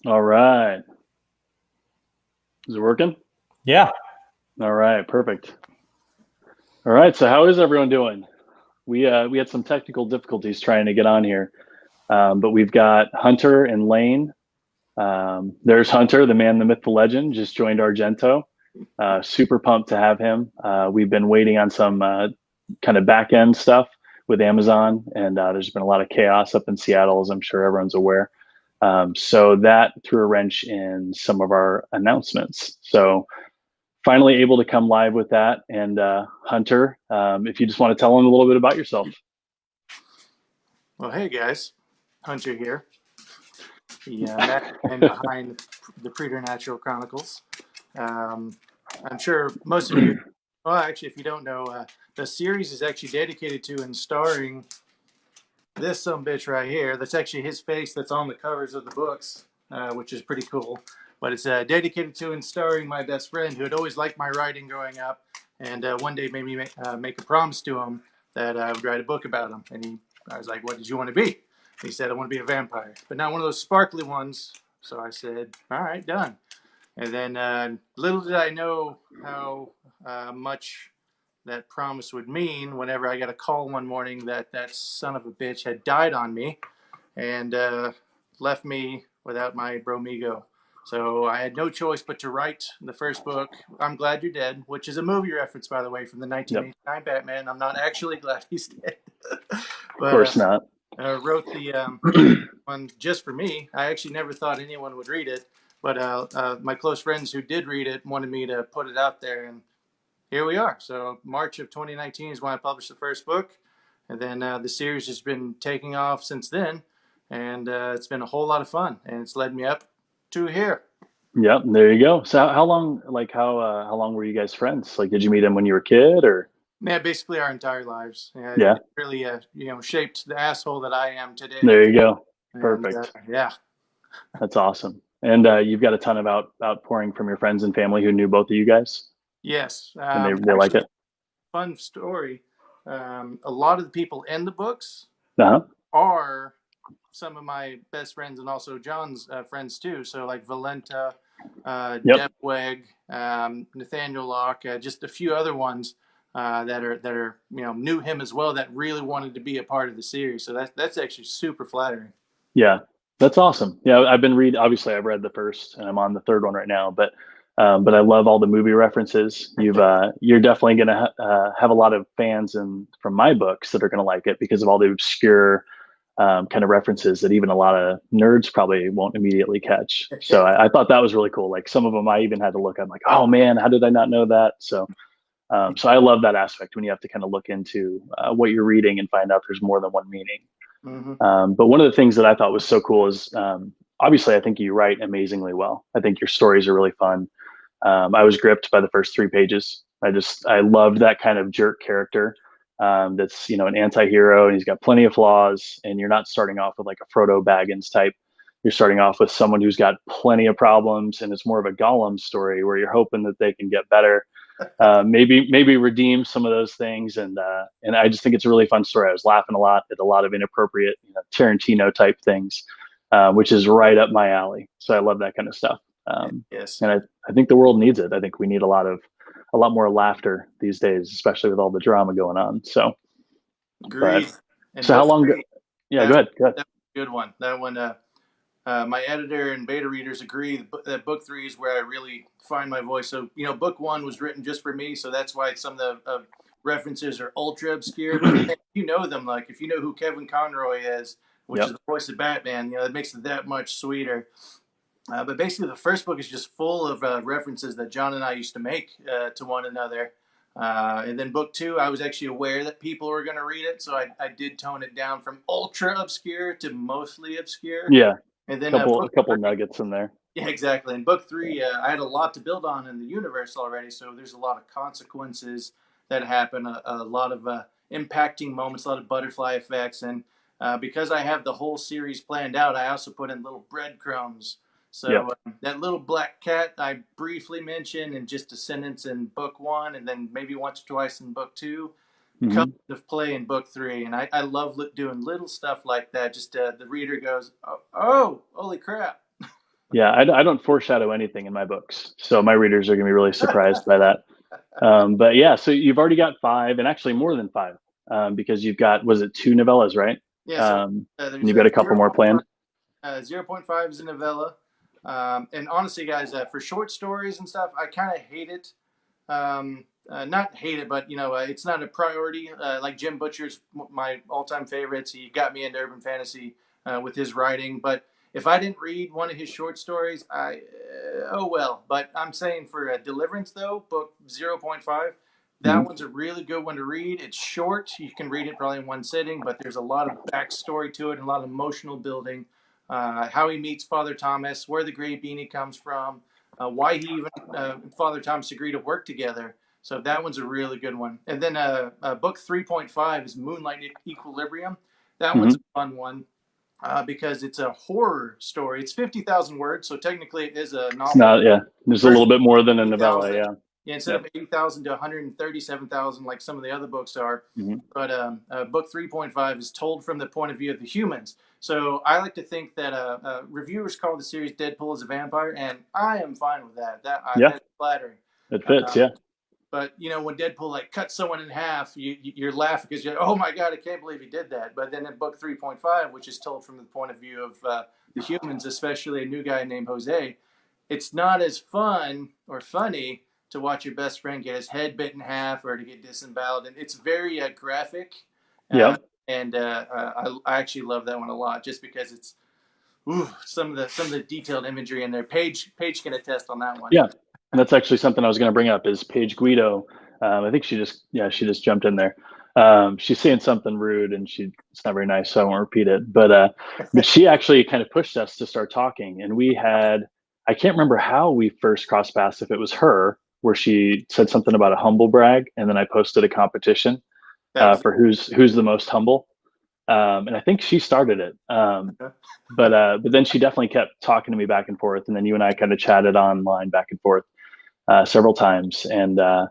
All right. Is it working? Yeah. All right, perfect. All right, so how is everyone doing? We had some technical difficulties trying to get on here, but we've got Hunter and Lane. There's Hunter, the man, the myth, the legend, just joined Argento. Super pumped to have him. We've been waiting on some kind of back end stuff with Amazon, and there's been a lot of chaos up in Seattle, as I'm sure everyone's aware. So that threw a wrench in some of our announcements. So finally able to come live with that. And Hunter, if you just want to tell them a little bit about yourself. Well, hey guys, Hunter here, the man behind the Preternatural Chronicles. Um, I'm sure most of you, well, actually, if you don't know, the series is actually dedicated to and starring this some bitch right here. That's actually his face that's on the covers of the books, which is pretty cool. But it's dedicated to and starring my best friend who had always liked my writing growing up, and one day made me make a promise to him that I would write a book about him. And I was like, "What did you want to be?" He said, "I want to be a vampire, but not one of those sparkly ones." So I said, "All right, done." And then little did I know how much that promise would mean whenever I got a call one morning that that son of a bitch had died on me and left me without my bromigo. So I had no choice but to write the first book, I'm Glad You're Dead, which is a movie reference, by the way, from the Yep, 1989 Batman. I'm not actually glad he's dead, of but course not. wrote the one just for me. I actually never thought anyone would read it, but my close friends who did read it wanted me to put it out there, and here we are. So March of 2019 is when I published the first book, and then the series has been taking off since then, and it's been a whole lot of fun, and it's led me up to here. Yep, there you go. So how long, how long were you guys friends? Like, did you meet him when you were a kid, or? Yeah, basically our entire lives. Yeah, Yeah, it really, shaped the asshole that I am today. there you go. And Perfect. yeah, That's awesome. And you've got a ton of outpouring from your friends and family who knew both of you guys, yes. and they like Actually, it. fun story. A lot of the people in the books Uh-huh. are some of my best friends and also John's friends too. So like Valenta, Yep. Deb Weg, Nathaniel Locke, just a few other ones that are knew him as well that really wanted to be a part of the series. So that's actually super flattering. Yeah, that's awesome. Yeah, I've been read. Obviously, I've read the first, and I'm on the third one right now. But I love all the movie references. You're definitely gonna have a lot of fans and from my books that are gonna like it because of all the obscure kind of references that even a lot of nerds probably won't immediately catch. So I thought that was really cool. Like some of them, I even had to look. I'm like, oh man, how did I not know that? So I love that aspect when you have to kind of look into what you're reading and find out there's more than one meaning. Mm-hmm. But one of the things that I thought was so cool is obviously I think you write amazingly well. I think your stories are really fun. I was gripped by the first 3 pages. I loved that kind of jerk character. That's an anti-hero and he's got plenty of flaws. And you're not starting off with like a Frodo Baggins type. You're starting off with someone who's got plenty of problems, and it's more of a Gollum story where you're hoping that they can get better, maybe redeem some of those things. And I just think it's a really fun story. I was laughing a lot at a lot of inappropriate, Tarantino type things, which is right up my alley. So I love that kind of stuff. Yes, And I think the world needs it. I think we need a lot more laughter these days, especially with all the drama going on. So, but agreed. And so how book long? three, Yeah, go that ahead. Go ahead. that was a good one. That one. My editor and beta readers agree that book three is where I really find my voice. So, book one was written just for me, so that's why some of the references are ultra obscure. But if you know them, like if you know who Kevin Conroy is, which is Yep. the voice of Batman, it makes it that much sweeter. But basically, the first book is just full of references that John and I used to make to one another. And then book two, I was actually aware that people were going to read it, so I did tone it down from ultra obscure to mostly obscure. Yeah. And then A book couple three, nuggets in there. yeah, exactly. In book three, I had a lot to build on in the universe already, so there's a lot of consequences that happen, a lot of impacting moments, a lot of butterfly effects, and because I have the whole series planned out, I also put in little breadcrumbs. Yep. So that little black cat I briefly mentioned in just a sentence in book one, and then maybe once or twice in book two, comes Hmm. into play in book three, and I love doing little stuff like that. Just the reader goes, oh, holy crap! Yeah, I don't foreshadow anything in my books, so my readers are going to be really surprised by that. But yeah, so you've already got five, and actually more than five, because you've got, was it two novellas, right? Yeah, so And there's you've got a a couple more planned. 0.5 is a novella. And honestly, guys, for short stories and stuff, I kind of hate it. Not hate it, but it's not a priority. Like Jim Butcher's my all-time favorites. He got me into urban fantasy with his writing. But if I didn't read one of his short stories, oh well. But I'm saying for Deliverance though, book 0.5, that Hmm. one's a really good one to read. It's short. You can read it probably in one sitting, but there's a lot of backstory to it and a lot of emotional building. How he meets Father Thomas, where the gray beanie comes from, why he even Father Thomas agreed to work together. So that one's a really good one. And then book 3.5 is Moonlight Equilibrium. That one's Hmm. a fun one because it's a horror story. It's 50,000 words, so technically it is a It's novel not, yeah. There's a versus little bit more than a novella, 80,000. yeah. Yeah, instead Yep. of 80,000 to 137,000 like some of the other books are. Hmm. But book 3.5 is told from the point of view of the humans. So I like to think that reviewers call the series Deadpool as a vampire, and I am fine with that. Yeah, That's flattering. it fits, Um, yeah. but when Deadpool like cuts someone in half, you're laughing because you're like, oh my god, I can't believe he did that. But then in book 3.5, which is told from the point of view of the humans, especially a new guy named Jose, it's not as fun or funny to watch your best friend get his head bit in half or to get disemboweled, and it's very graphic. Uh, Yep. and I actually love that one a lot, just because it's some of the detailed imagery in there. Paige can attest on that one. Yeah. And that's actually something I was going to bring up is Paige Guido. I think she just jumped in there. She's saying something rude and it's not very nice, so I won't repeat it. But she actually kind of pushed us to start talking. And I can't remember how we first crossed paths, if it was her, where she said something about a humble brag. And then I posted a competition That was for who's the most humble. And I think she started it. But then she definitely kept talking to me back and forth. And then you and I kind of chatted online back and forth several times, and I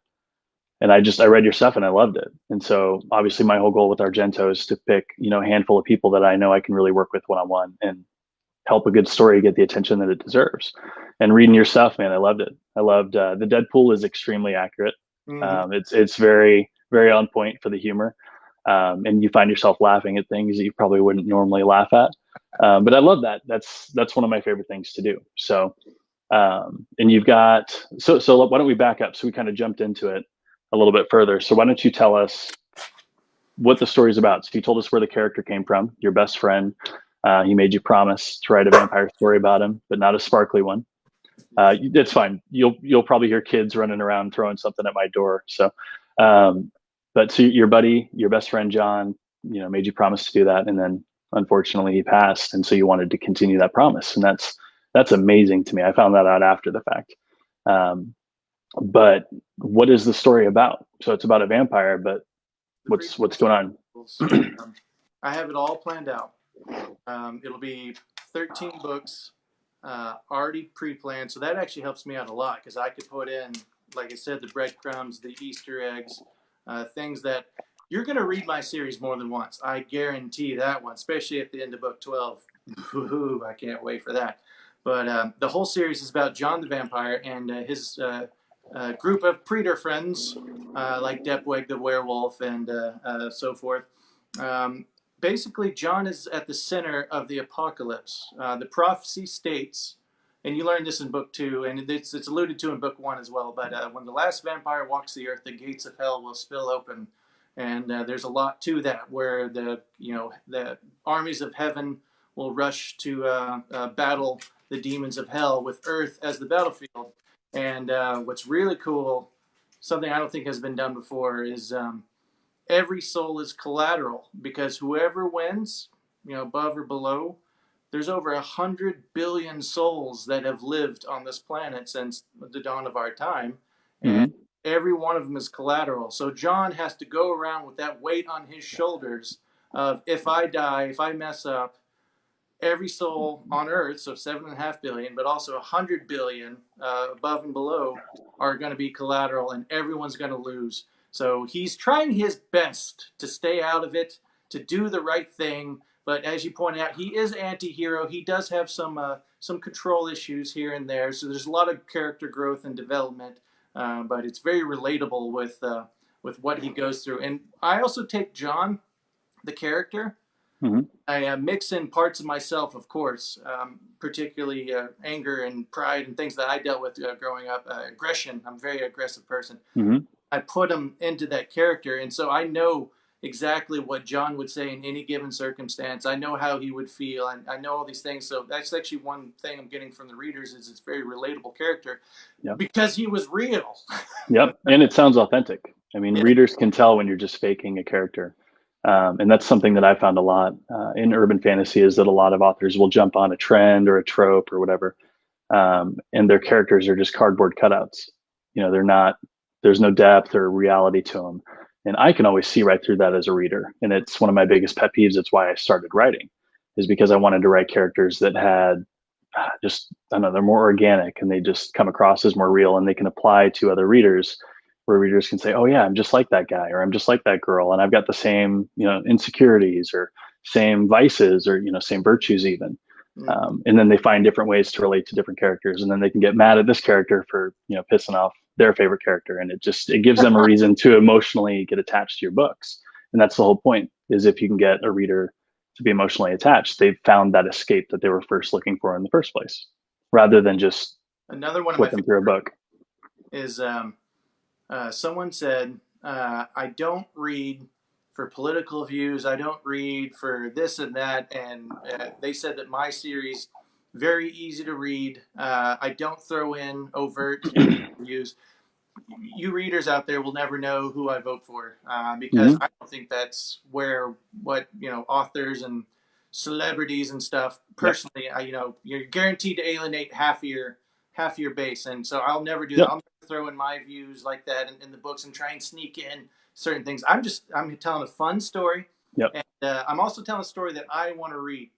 read your stuff and I loved it. And so obviously my whole goal with Argento is to pick a handful of people that I know I can really work with one on one and help a good story get the attention that it deserves. And reading your stuff, man, I loved it. I loved the Deadpool is extremely accurate. mm-hmm. It's very very on point for the humor, and you find yourself laughing at things that you probably wouldn't normally laugh at. But I love that. That's one of my favorite things to do. So and you've got so why don't we back up? So we kind of jumped into it a little bit further. So why don't you tell us what the story's about? So you told us where the character came from, your best friend. He made you promise to write a vampire story about him, but not a sparkly one. It's fine. You'll probably hear kids running around throwing something at my door. So, um, but so your buddy, your best friend John, made you promise to do that, and then unfortunately he passed, and so you wanted to continue that promise, and that's amazing to me. I found that out after the fact. Um, but what is the story about? So it's about a vampire, but The what's going on? um, I have it all planned out. It'll be 13 books already pre-planned, so that actually helps me out a lot because I could put in, like I said, the breadcrumbs, the Easter eggs, things that you're going to read my series more than once. I guarantee that one, especially at the end of book 12. Ooh, I can't wait for that. But the whole series is about John the Vampire and his group of Predator friends, like Depweg the werewolf and so forth. Um, Basically, John is at the center of the apocalypse. The prophecy states, and you learned this in book 2, and it's alluded to in book 1 as well, but when the last vampire walks the earth, the gates of hell will spill open. And there's a lot to that, where the armies of heaven will rush to battle the demons of hell with earth as the battlefield. And what's really cool, something I don't think has been done before, is every soul is collateral, because whoever wins, above or below, there's over 100 billion souls that have lived on this planet since the dawn of our time, and Hmm. every one of them is collateral. So John has to go around with that weight on his shoulders of, if I die, if I mess up, every soul on Earth, so 7.5 billion, but also 100 billion above and below, are going to be collateral, and everyone's going to lose. So he's trying his best to stay out of it, to do the right thing, But as you point out, he is anti-hero. He does have some control issues here and there. So there's a lot of character growth and development, but it's very relatable with what he goes through. And I also take John, the character. Hmm. I mix in parts of myself, of course, particularly anger and pride and things that I dealt with growing up. Aggression. I'm a very aggressive person. Hmm. I put him into that character, and so I know exactly what John would say in any given circumstance. I know how he would feel, and I know all these things. So that's actually one thing I'm getting from the readers is it's a very relatable character Yep. because he was real. Yep. And it sounds authentic. I mean, Yeah. readers can tell when you're just faking a character. And that's something that I found a lot in urban fantasy is that a lot of authors will jump on a trend or a trope or whatever. And their characters are just cardboard cutouts. They're not, there's no depth or reality to them. And I can always see right through that as a reader. And it's one of my biggest pet peeves. It's why I started writing, is because I wanted to write characters that had just, I don't know, they're more organic and they just come across as more real and they can apply to other readers where readers can say, oh yeah, I'm just like that guy or I'm just like that girl. And I've got the same, insecurities or same vices or, same virtues even. Mm. And then they find different ways to relate to different characters, and then they can get mad at this character for pissing off their favorite character, and it gives them a reason to emotionally get attached to your books. And that's the whole point, is if you can get a reader to be emotionally attached, they've found that escape that they were first looking for in the first place, rather than just Another one of my flipping through a favorite book. is someone said, I don't read for political views. I don't read for this and that. And they said that my series, very easy to read. I don't throw in overt views. You readers out there will never know who I vote for because Hmm. I don't think that's where what authors and celebrities and stuff. Yep. Personally, you're guaranteed to alienate half your base, and so I'll never do that. Yep. I'll never throw in my views like that in the books and try and sneak in certain things. I'm telling a fun story, Yep. and I'm also telling a story that I want to read.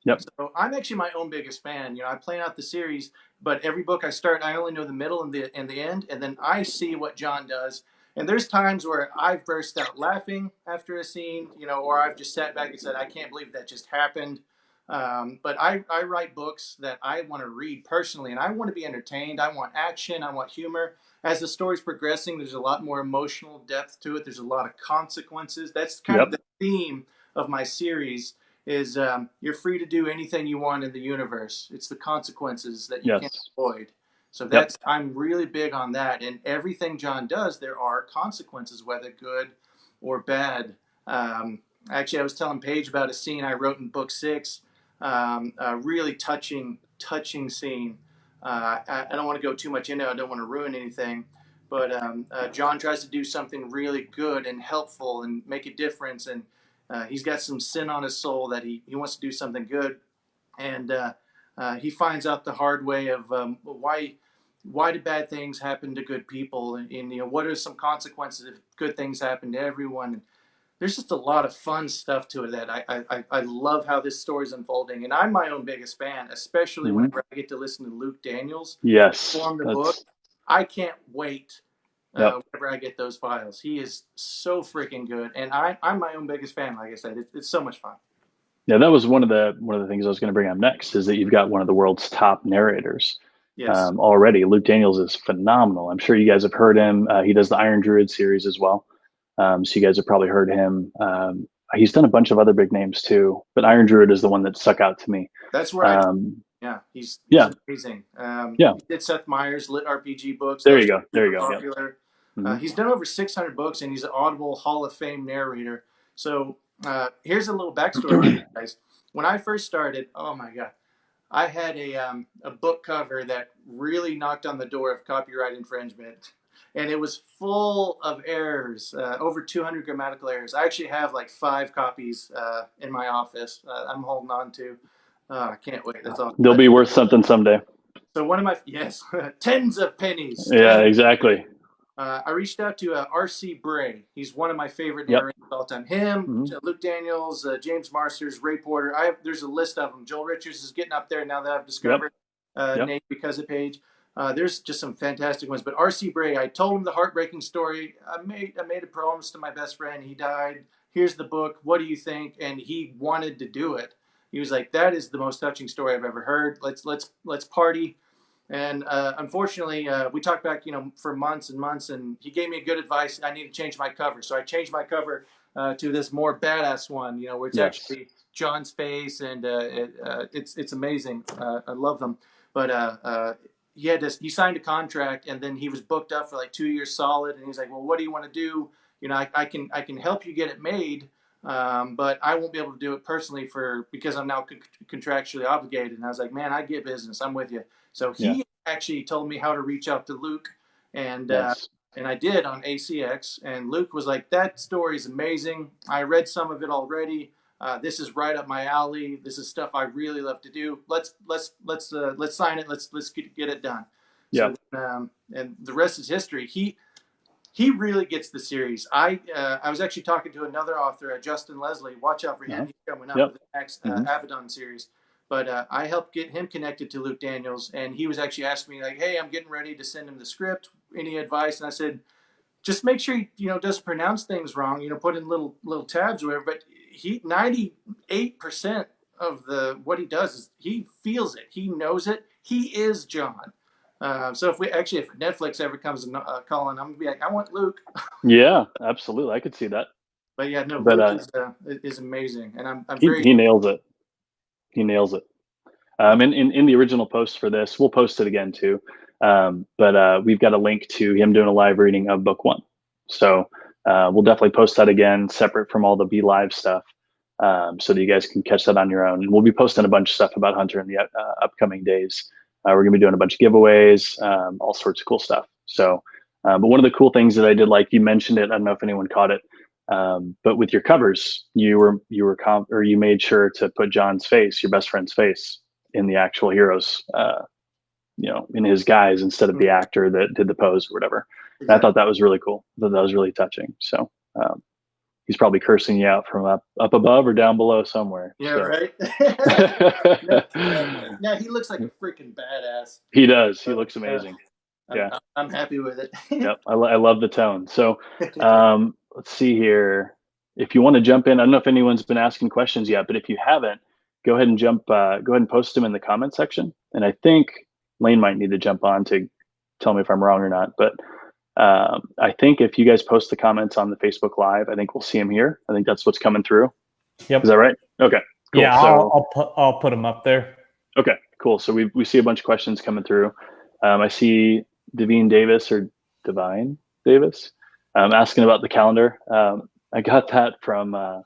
Yep. So I'm actually my own biggest fan. I plan out the series, but every book I start, I only know the middle and the end, and then I see what John does. And there's times where I've burst out laughing after a scene, or I've just sat back and said, "I can't believe that just happened." But I write books that I want to read personally, and I want to be entertained. I want action. I want humor. As the story's progressing, there's a lot more emotional depth to it. There's a lot of consequences. That's kind of Yep. the theme of my series is you're free to do anything you want in the universe. It's the consequences that you can't Yes. avoid. So Yep. I'm really big on that. And everything John does, there are consequences, whether good or bad. Actually, I was telling Paige about a scene I wrote in book 6, a really touching scene. I don't want to go too much into it. I don't want to ruin anything. But John tries to do something really good and helpful and make a difference. And he's got some sin on his soul that he wants to do something good, and he finds out the hard way of why do bad things happen to good people, and what are some consequences if good things happen to everyone. And there's just a lot of fun stuff to it that I love how this story's unfolding, and I'm my own biggest fan, especially Hmm. whenever I get to listen to Luke Daniels Yes. form the book. That's I can't wait Yep. whenever I get those files. He is so freaking good, and I'm my own biggest fan. Like I said, it's so much fun. Yeah, that was one of the things I was going to bring up next, is that you've got one of the world's top narrators Yes, already. Luke Daniels is phenomenal. I'm sure you guys have heard him. He does the Iron Druid series as well, so you guys have probably heard him. He's done a bunch of other big names too, but Iron Druid is the one that stuck out to me. that's where I. Um, Yeah, he's yeah, amazing. yeah. He did Seth Meyers' lit RPG books. There Those you are go. There super you go. Yep. popular. Hmm. He's done over 600 books, and he's an Audible Hall of Fame narrator. So here's a little backstory, guys. When I first started, oh my god, I had a book cover that really knocked on the door of copyright infringement, and it was full of errors, over 200 grammatical errors. I actually have like 5 copies in my office. I'm holding on to. I can't wait. That's awesome. They'll But be worth something someday. so one of my yes, tens of pennies. Yeah, exactly. I reached out to R.C. Bray. He's one of my favorite Yep. narrators of all time. Him, Hmm. Luke Daniels, James Marsters, Ray Porter. There's a list of them. Joel Richards is getting up there now that I've Yep. discovered Yep. Nate because of Paige. There's just some fantastic ones. But R.C. Bray, I told him the heartbreaking story. I made a promise to my best friend. He died. here's the book. What do you think? And he wanted to do it. He was like, that is the most touching story I've ever heard. Let's party. And unfortunately, we talked back, for months and months, and he gave me good advice. I need to change my cover, so I changed my cover to this more badass one, where it's Yes. actually John's face, and it's amazing. I love them, but he signed a contract, and then he was booked up for like 2 years solid, and he's like, well, what do you want to do? I can help you get it made, but I won't be able to do it personally because I'm now contractually obligated. And I was like, man, I get business. I'm with you. So Yeah. he actually told me how to reach out to Luke, and Yes. and I did on ACX. And Luke was like, "That story is amazing. I read some of it already. This is right up my alley. This is stuff I really love to do. Let's sign it. Let's get it done." Yeah. So and the rest is history. He really gets the series. I was actually talking to another author, Justin Leslie. Watch out for him. Uh-huh. He's coming up Yep. with the next Mm-hmm. Abaddon series. But I helped get him connected to Luke Daniels, and he was actually asking me like, "Hey, I'm getting ready to send him the script. Any advice?" And I said, "Just make sure he doesn't pronounce things wrong. Put in little tabs or whatever." But he 98% of the what he does is he feels it. He knows it. He is John. So if Netflix ever comes calling, I'm gonna be like, I want Luke. Yeah, absolutely. I could see that. But yeah, no, But Luke is amazing, and I'm he very. he nails it. He nails it. In the original post for this, we'll post it again too. But we've got a link to him doing a live reading of book one. So we'll definitely post that again, separate from all the Be Live stuff, so that you guys can catch that on your own. And we'll be posting a bunch of stuff about Hunter in the upcoming days. We're going to be doing a bunch of giveaways, all sorts of cool stuff. So, but one of the cool things that I did, like you mentioned it, I don't know if anyone caught it, but with your covers, you made sure to put John's face, your best friend's face, in the actual heroes, in his guise instead of the actor that did the pose or whatever. And I thought that was really cool. I thought that was really touching. So he's probably cursing you out from up above or down below somewhere. Yeah, So. right. No, he looks like a freaking badass. He does. He So, looks amazing. I'm, Yeah. I'm happy with it. Yep. I love the tone. So let's see here. If you want to jump in, I don't know if anyone's been asking questions yet, but if you haven't, go ahead and go ahead and post them in the comment section. And I think Lane might need to jump on to tell me if I'm wrong or not. But I think if you guys post the comments on the Facebook Live, I think we'll see them here. I think that's what's coming through. Yep. Is that right? Okay. Cool. Yeah, So, I'll put them up there. Okay, cool. So we see a bunch of questions coming through. I see Divine Davis asking about the calendar. I got that from a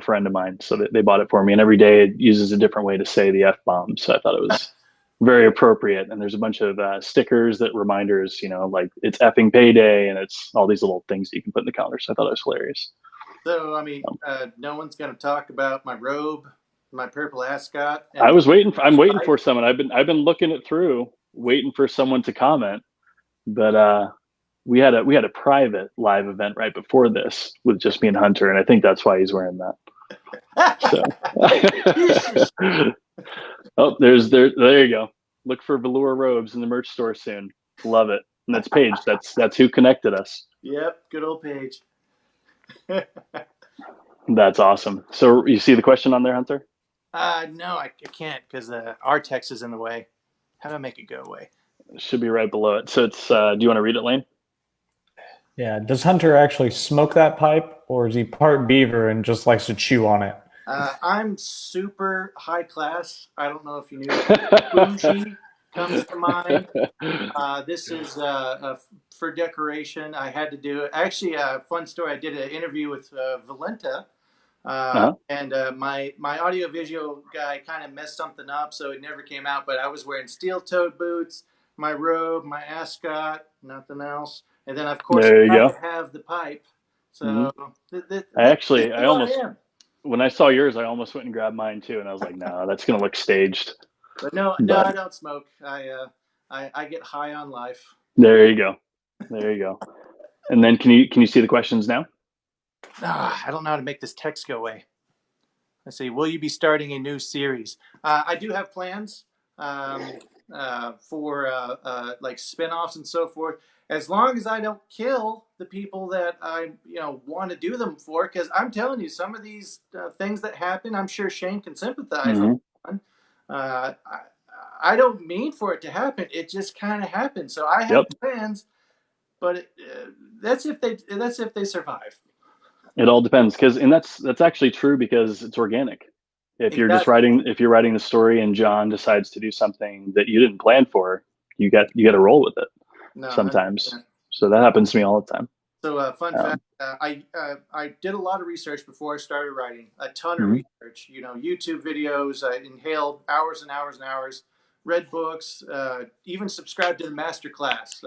friend of mine, so they bought it for me. And every day it uses a different way to say the F-bomb, so I thought it was very appropriate. And there's a bunch of stickers that reminders, like it's effing payday, and it's all these little things that you can put in the calendar. So I thought it was hilarious. So I mean, no one's going to talk about my robe, my purple ascot. I'm waiting for someone. I've been looking it through, waiting for someone to comment. But we had a private live event right before this with just me and Hunter, and I think that's why he's wearing that. So. Oh, there you go. Look for velour robes in the merch store soon. Love it. And that's Paige. That's who connected us. Yep, good old Paige. That's awesome. So you see the question on there, Hunter? No, I can't because our text is in the way. How do I make it go away? It should be right below it. So it's. Do you want to read it, Lane? Yeah. Does Hunter actually smoke that pipe, or is he part beaver and just likes to chew on it? I'm super high class. I don't know if you knew. Bougie comes to mind. This is for decoration. I had to do it. Actually, a fun story. I did an interview with Valenta. And my audio-visual guy kind of messed something up, so it never came out. But I was wearing steel-toed boots, my robe, my ascot, nothing else. And then, of course, I had to have the pipe. So when I saw yours, I almost went and grabbed mine too, and I was like, no, that's gonna look staged. But no, I don't smoke. I get high on life. There you go. And then can you see the questions now? I don't know how to make this text go away. Let's see. Will you be starting a new series? I do have plans. for like spinoffs and so forth, as long as I don't kill the people that I want to do them for. Because I'm telling you, some of these things that happen, I'm sure Shayne can sympathize on. I, I don't mean for it to happen. It just kind of happens. So I have plans, but that's if they survive. It all depends, and that's actually true because it's organic. If you're just Exactly. if you're writing the story and John decides to do something that you didn't plan for, you got to roll with it No, sometimes. 100%. So that happens to me all the time. So, fun fact: I did a lot of research before I started writing. A ton of research. YouTube videos. I inhaled hours and hours and hours. Read books. Even subscribed to the master class,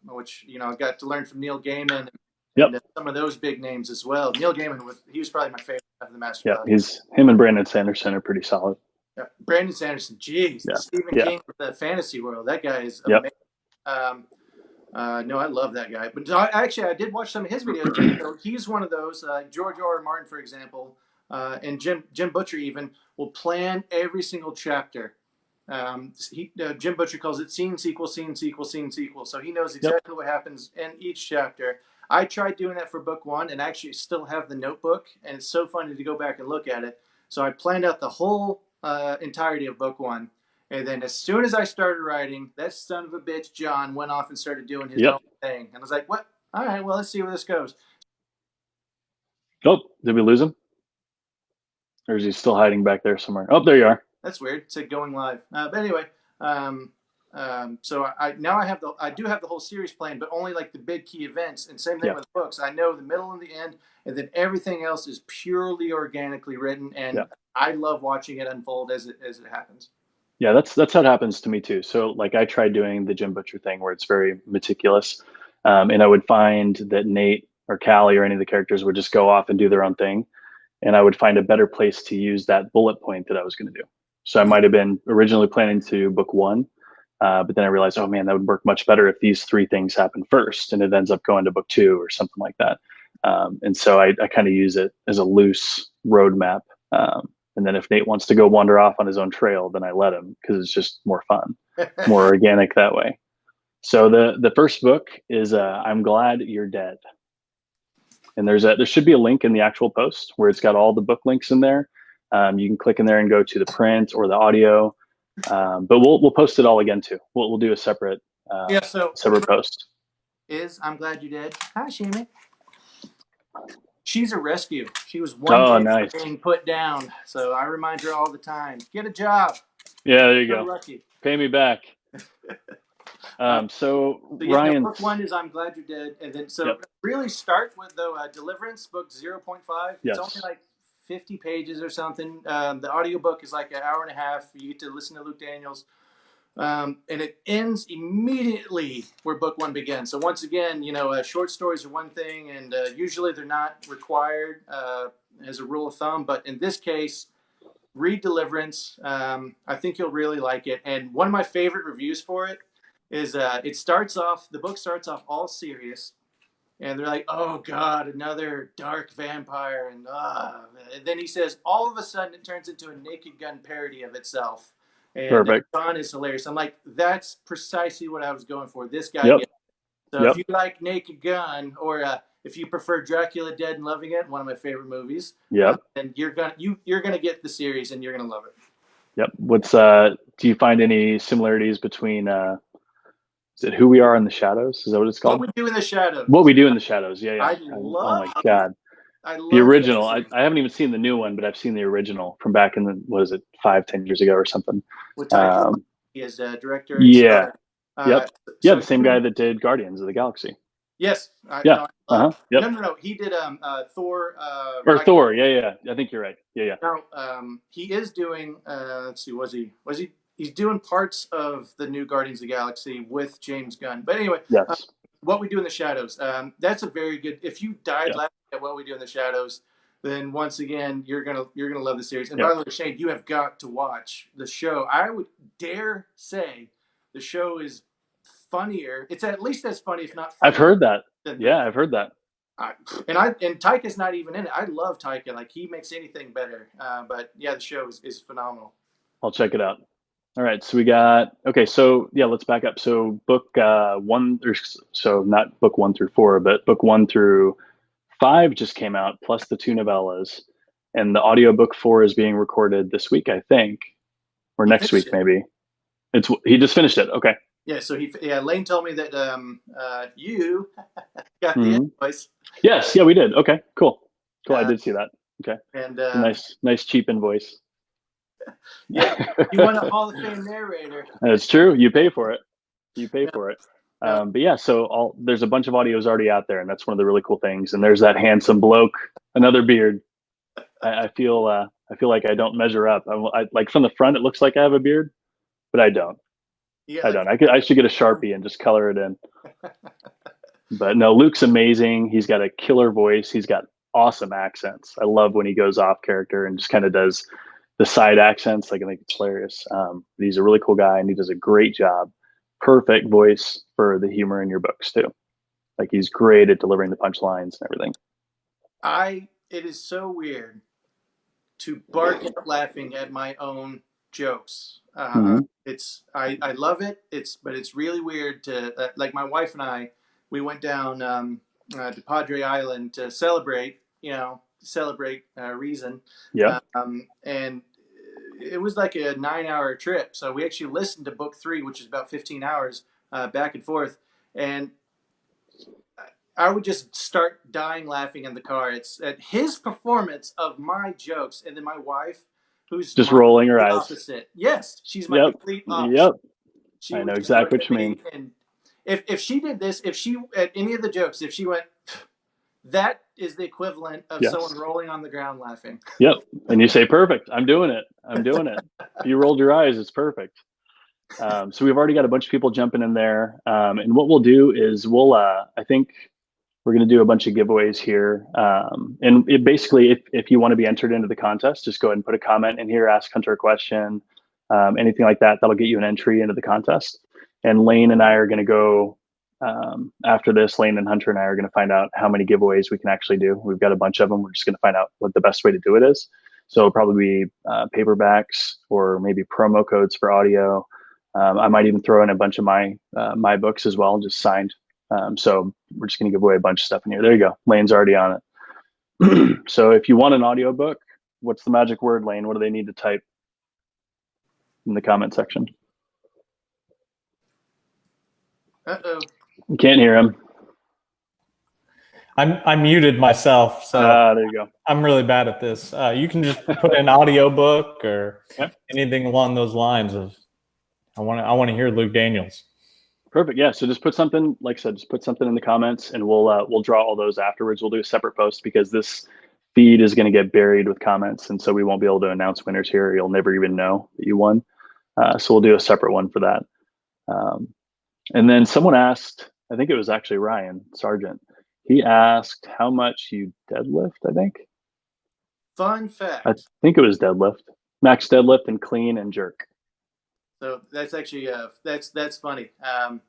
which I got to learn from Neil Gaiman and some of those big names as well. Neil Gaiman was probably my favorite of the master class. Him and Brandon Sanderson are pretty solid. Yeah. Brandon Sanderson, geez, the Stephen King of the fantasy world. That guy is amazing. No, I love that guy. But actually, I did watch some of his videos too. So he's one of those. George R. R. Martin, for example, and Jim Butcher even will plan every single chapter. Jim Butcher calls it scene sequel, scene sequel, scene sequel. So he knows exactly what happens in each chapter. I tried doing that for book one, and actually still have the notebook, and it's so funny to go back and look at it. So I planned out the whole entirety of book one. And then as soon as I started writing, that son of a bitch, John, went off and started doing his own thing. And I was like, what? All right, well, let's see where this goes. Oh, did we lose him? Or is he still hiding back there somewhere? Oh, there you are. That's weird. It said going live. But anyway, so I do have the whole series planned, but only like the big key events. And same thing with books. I know the middle and the end, and then everything else is purely organically written. And I love watching it unfold as it happens. Yeah, that's how it happens to me too. So like I tried doing the Jim Butcher thing where it's very meticulous, and I would find that Nate or Callie or any of the characters would just go off and do their own thing, and I would find a better place to use that bullet point that I was going to do. So I might have been originally planning to do book one, but then I realized, oh man, that would work much better if these three things happen first, and it ends up going to book two or something like that. And so I kind of use it as a loose roadmap. And then if Nate wants to go wander off on his own trail, then I let him because it's just more fun, more organic that way. So the first book is I'm Glad You're Dead. And there should be a link in the actual post where it's got all the book links in there. You can click in there and go to the print or the audio. But we'll post it all again too. We'll do a separate separate post. I'm Glad You're Dead. Hi, Shayne. She's a rescue. She was one day from being put down. So I remind her all the time, get a job. Yeah, there you You're go. lucky. Pay me back. So Ryan, book one is I'm Glad You're Dead. And then really start with Deliverance, book 0.5. It's only like 50 pages or something. The audiobook is like an hour and a half. You get to listen to Luke Daniels. And it ends immediately where book one begins. So once again, short stories are one thing, and usually they're not required as a rule of thumb. But in this case, read Deliverance. I think you'll really like it. And one of my favorite reviews for it is the book starts off all serious. And they're like, oh, God, another dark vampire. And then he says, all of a sudden it turns into a Naked Gun parody of itself. And John is hilarious. I'm like, that's precisely what I was going for. This guy gets it. So if you like Naked Gun, or if you prefer Dracula Dead and Loving It, one of my favorite movies, then you're gonna get the series and you're gonna love it. Yep. Do you find any similarities between is it Who We Are in the Shadows? Is that what it's called? What We Do in the Shadows. What We Do in the Shadows. Yeah. Oh my God. The original. I haven't even seen the new one, but I've seen the original from back in the 5-10 years ago or something. With Taika, he is a director. Yeah. The same guy that did Guardians of the Galaxy. Yes. No. He did Thor. Thor. Yeah. I think you're right. Yeah. Now, he is doing. Let's see. He's doing parts of the new Guardians of the Galaxy with James Gunn. But anyway, What We Do in the Shadows. That's a very good. If you died laughing at What We Do in the Shadows, then once again you're gonna love the series. And by the way, Shayne, you have got to watch the show. I would dare say the show is funnier. It's at least as funny, if not funnier. I've heard that. I've heard that. And Taika's not even in it. I love Taika. Like, he makes anything better. But yeah, the show is phenomenal. I'll check it out. All right, so we got okay. So yeah, let's back up. So book one, or so not book 1 through 4, but book 1 through 5 just came out, plus the 2 novellas, and the audiobook 4 is being recorded this week, I think, or He next finished week it. maybe. He just finished it. Okay. Yeah, so Lane told me that you got the Hmm. invoice, Yes, yeah, we did. Okay, cool, cool. I uh, did see that. Okay, and it's a nice cheap invoice. yeah, you won a Hall of Fame narrator. That's true. You pay for it. You pay Yeah, for it. yeah. But yeah, so there's a bunch of audios already out there, and that's one of the really cool things. And there's that handsome bloke, another beard. I feel like I don't measure up. Like from the front, it looks like I have a beard, but I don't. You got I like don't. I should get a Sharpie and just color it in. But no, Luke's amazing. He's got a killer voice. He's got awesome accents. I love when he goes off character and just kind of does the side accents. Like I think it's hilarious. He's a really cool guy and he does a great job. Perfect voice for the humor in your books too. Like he's great at delivering the punchlines and everything. it is so weird to bark out laughing at my own jokes. Hmm. I love it. But it's really weird to like my wife and I. We went down to Padre Island to celebrate. Celebrate Reason, Yep. and it was like a 9-hour trip. So we actually listened to book 3, which is about 15 hours back and forth, and I would just start dying laughing in the car. It's at his performance of my jokes, and then my wife, who's Just my rolling her complete eyes. opposite. Yes, she's my Yep. complete opposite. Yep. She I would know just look exactly at what you me, mean. and if she did this, if she at any of the jokes, if she went, that is the equivalent of someone Yes. rolling on the ground laughing. Yep. And you say, perfect. I'm doing it. I'm doing it. If you rolled your eyes, it's perfect. So we've already got a bunch of people jumping in there. And what we'll do is I think we're going to do a bunch of giveaways here. And it basically, if you want to be entered into the contest, just go ahead and put a comment in here, ask Hunter a question, anything like that. That'll get you an entry into the contest. And Lane and I are going to go after this. Lane and Hunter and I are going to find out how many giveaways we can actually do. We've got a bunch of them. We're just going to find out what the best way to do it is. So it'll probably be paperbacks or maybe promo codes for audio. I might even throw in a bunch of my books as well, just signed. So we're just going to give away a bunch of stuff in here. There you go. Lane's already on it. So if you want an audiobook, what's the magic word, Lane? What do they need to type in the comment section? Uh-oh. You can't hear him. I muted myself, so There you go. I'm really bad at this. You can just put in audiobook or Yep. anything along those lines of I want to hear Luke Daniels. Perfect. Yeah. So just put something, like I said, just put something in the comments, and we'll draw all those afterwards. We'll do a separate post because this feed is going to get buried with comments, and so we won't be able to announce winners here. You'll never even know that you won. So we'll do a separate one for that. And then someone asked, I think it was actually Ryan Sargent. He asked how much you deadlift. I Fun fact. think it was deadlift, max deadlift, and clean and jerk. So that's actually that's funny. I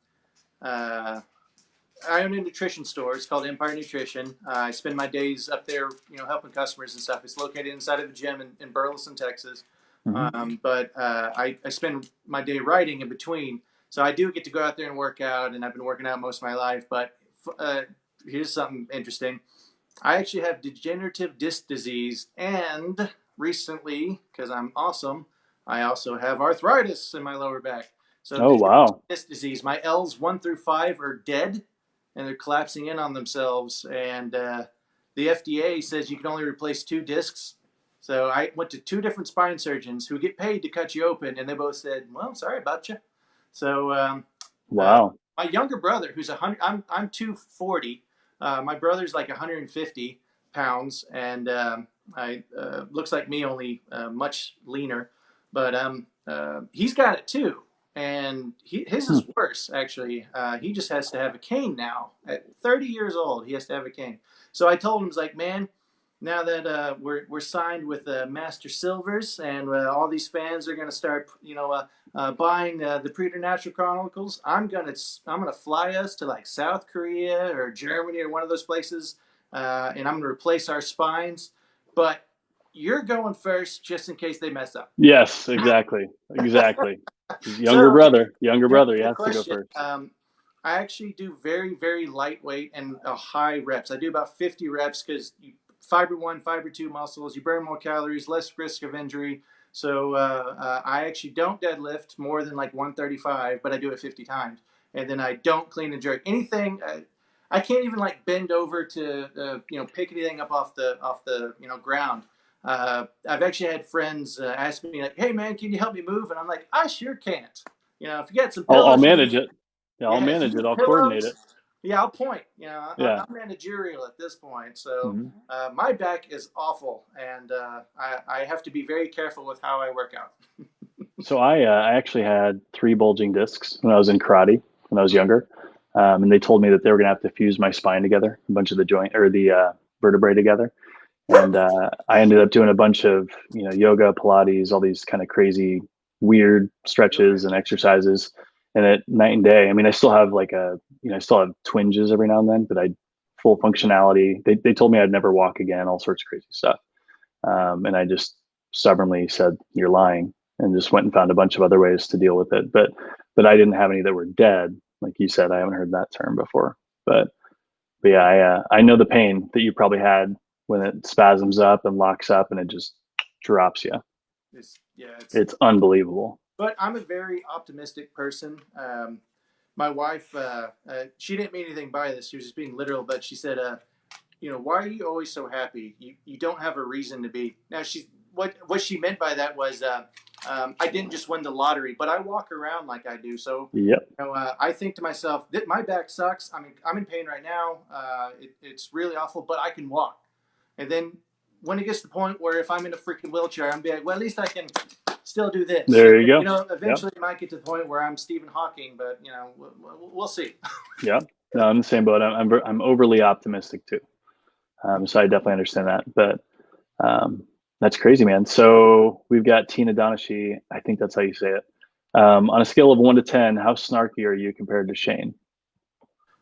own a nutrition store. It's called Empire Nutrition. I spend my days up there, helping customers and stuff. It's located inside of a gym in Burleson, Texas. But I spend my day writing in between. So I do get to go out there and work out, and I've been working out most of my life. But here's something interesting. I actually have degenerative disc disease, and recently, because I'm awesome, I also have arthritis in my lower back. So Oh, degenerative wow. disc disease, my L's 1 through 5 are dead, and they're collapsing in on themselves. And the FDA says you can only replace 2 discs. So I went to 2 different spine surgeons who get paid to cut you open, and they both said, "Well, sorry about you." So Wow. my younger brother, who's 100, I'm 240. My brother's like 150 pounds, and I looks like me, only much leaner. But he's got it too, and his is worse actually. He just has to have a cane now. At 30 years old, he has to have a cane. So I told him, "It's like, man, now that we're signed with Master Silvers, and all these fans are going to start, buying the Preternatural Chronicles, I'm gonna fly us to like South Korea or Germany or one of those places, and I'm gonna replace our spines. But you're going first just in case they mess up. Yes, exactly. Younger So, brother. He the has to go question. first. I actually do very, very lightweight and high reps. I do about 50 reps because fiber one, fiber two muscles, you burn more calories, less risk of injury. So I actually don't deadlift more than like 135, but I do it 50 times. And then I don't clean and jerk anything. I can't even like bend over to pick anything up off the ground. I've actually had friends ask me like, "Hey man, can you help me move?" And I'm like, "I sure can't." If you got some I'll pillows, you manage need. it. Yeah, I'll Yeah, if you manage it. need I'll coordinate pillows, it. yeah, I'll point. Yeah. I'm managerial at this point, so Mhm. my back is awful, and I have to be very careful with how I work out. So I actually had 3 bulging discs when I was in karate when I was younger, and they told me that they were gonna have to fuse my spine together, a bunch of the joint or the vertebrae together, and I ended up doing a bunch of yoga, Pilates, all these kind of crazy, weird stretches and exercises, and at night and day. I mean, I still have I still have twinges every now and then, but I full functionality. They told me I'd never walk again, all sorts of crazy stuff. And I just stubbornly said, "You're lying," and just went and found a bunch of other ways to deal with it. But I didn't have any that were dead, like you said. I haven't heard that term before. But yeah, I know the pain that you probably had when it spasms up and locks up and it just drops you. It's. It's unbelievable. But I'm a very optimistic person. My wife, she didn't mean anything by this. She was just being literal, but she said, why are you always so happy? You don't have a reason to be. Now what she meant by that was I didn't just win the lottery, but I walk around like I do. So Yep. I think to myself that my back sucks. I mean, I'm in pain right now. It's really awful, but I can walk. And then when it gets to the point where if I'm in a freaking wheelchair, I'm be like, well, at least I can still do this. There you go. Yep. Eventually it might get to the point where I'm Stephen Hawking, but we'll see. Yep. No, I'm the same boat. I'm overly optimistic too. So I definitely understand that. But that's crazy, man. So we've got Tina Donashi. I think that's how you say it. On a scale of 1 to 10, how snarky are you compared to Shayne?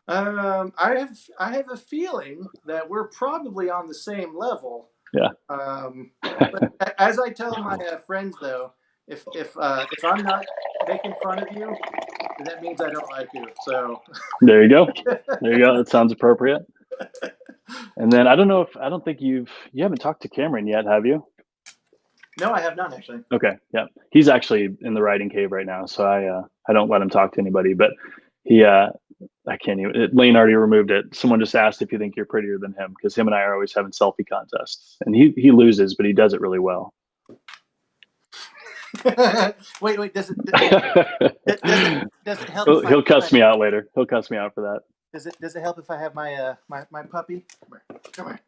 I have a feeling that we're probably on the same level. Yeah. But as I tell my friends, though, if I'm not making fun of you, that means I don't like you. So There you go. There you go. That sounds appropriate. And then I don't think you haven't talked to Cameron yet, have you? no, I have not actually. Okay. Yeah. He's actually in the writing cave right now, so I don't let him talk to anybody. But he I can't even. Blain already removed it. Someone just asked if you think you're prettier than him because him and I are always having selfie contests, and he loses, but he does it really well. Wait. Does it help? He'll cuss me out later. He'll cuss me out for that. Does it help if I have my puppy? Come here.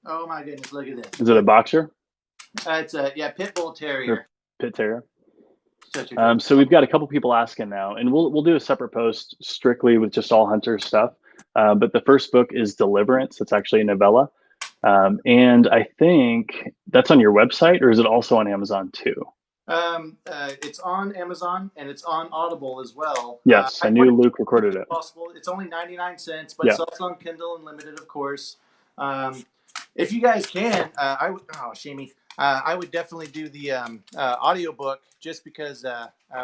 Oh my goodness! Look at this. Is it a boxer? It's a pit bull terrier. Pit terrier. Such a good. So we've got a couple people asking now, and we'll do a separate post strictly with just all hunter stuff. But the first book is Deliverance. It's actually a novella, and I think that's on your website, or is it also on Amazon too? It's on Amazon and it's on Audible as well. Yes, I knew Luke recorded it. Possible. It's only 99 cents, but Yeah. it's also on Kindle Unlimited, of course. If you guys can, I would. Oh, Shayne. I would definitely do the audiobook just because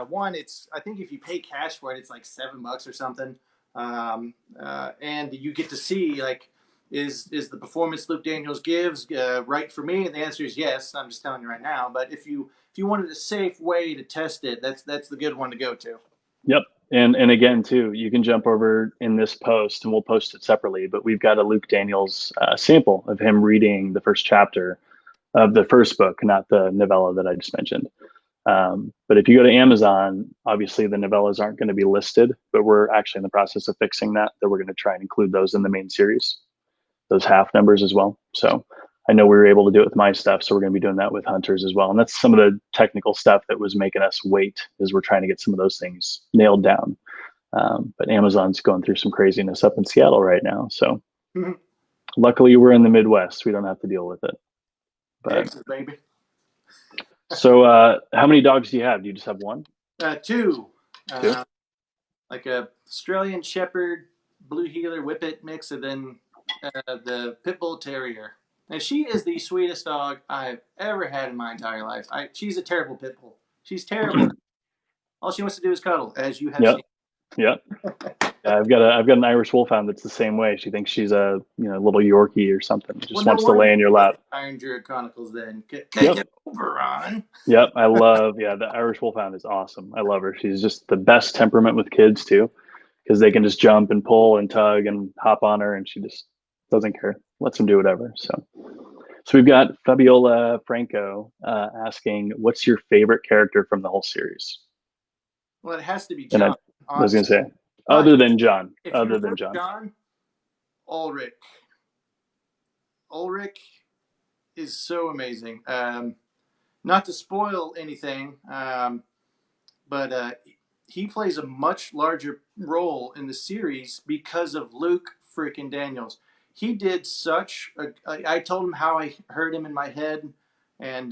one, I think if you pay cash for it, it's like $7 or something, and you get to see like is the performance Luke Daniels gives right for me, and the answer is yes. I'm just telling you right now. But if you wanted a safe way to test it, that's the good one to go to. Yep. And again, too, you can jump over in this post and we'll post it separately, but we've got a Luke Daniels sample of him reading the first chapter of the first book, not the novella that I just mentioned. But if you go to Amazon, obviously the novellas aren't going to be listed, but we're actually in the process of fixing that we're going to try and include those in the main series, those half numbers as well. So I know we were able to do it with my stuff, so we're going to be doing that with Hunters as well. And that's some of the technical stuff that was making us wait, is we're trying to get some of those things nailed down. But Amazon's going through some craziness up in Seattle right now. So luckily we're in the Midwest. We don't have to deal with it. But, Texas, baby. So how many dogs do you have? Do you just have one? Two. Two? Like a Australian Shepherd, Blue Heeler, Whippet mix, and then the Pit Bull Terrier. And she is the sweetest dog I've ever had in my entire life. She's a terrible pit bull. She's terrible. All she wants to do is cuddle, as you have Yep. seen. Yep. Yeah, I've got an Irish Wolfhound that's the same way. She thinks she's a little Yorkie or something. Well, Just no wants to wonder lay in your you lap. hate Iron Druid Chronicles then. Take Yep. it over, Ron. Yep. I love, yeah, the Irish Wolfhound is awesome. I love her. She's just the best temperament with kids too, because they can just jump and pull and tug and hop on her, and she just doesn't care. Lets them do whatever. So we've got Fabiola Franco asking, "What's your favorite character from the whole series?" Well, it has to be And I John, was going to honestly. say, But if you other than remove John. John, Ulrich. Ulrich is so amazing. Not to spoil anything, but he plays a much larger role in the series because of Luke freaking Daniels. He did such a. I told him how I heard him in my head, and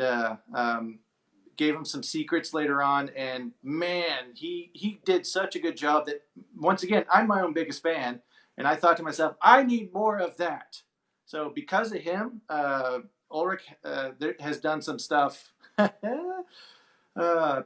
gave him some secrets later on. And man, he did such a good job that once again, I'm my own biggest fan, and I thought to myself, I need more of that. So because of him, Ulrich has done some stuff.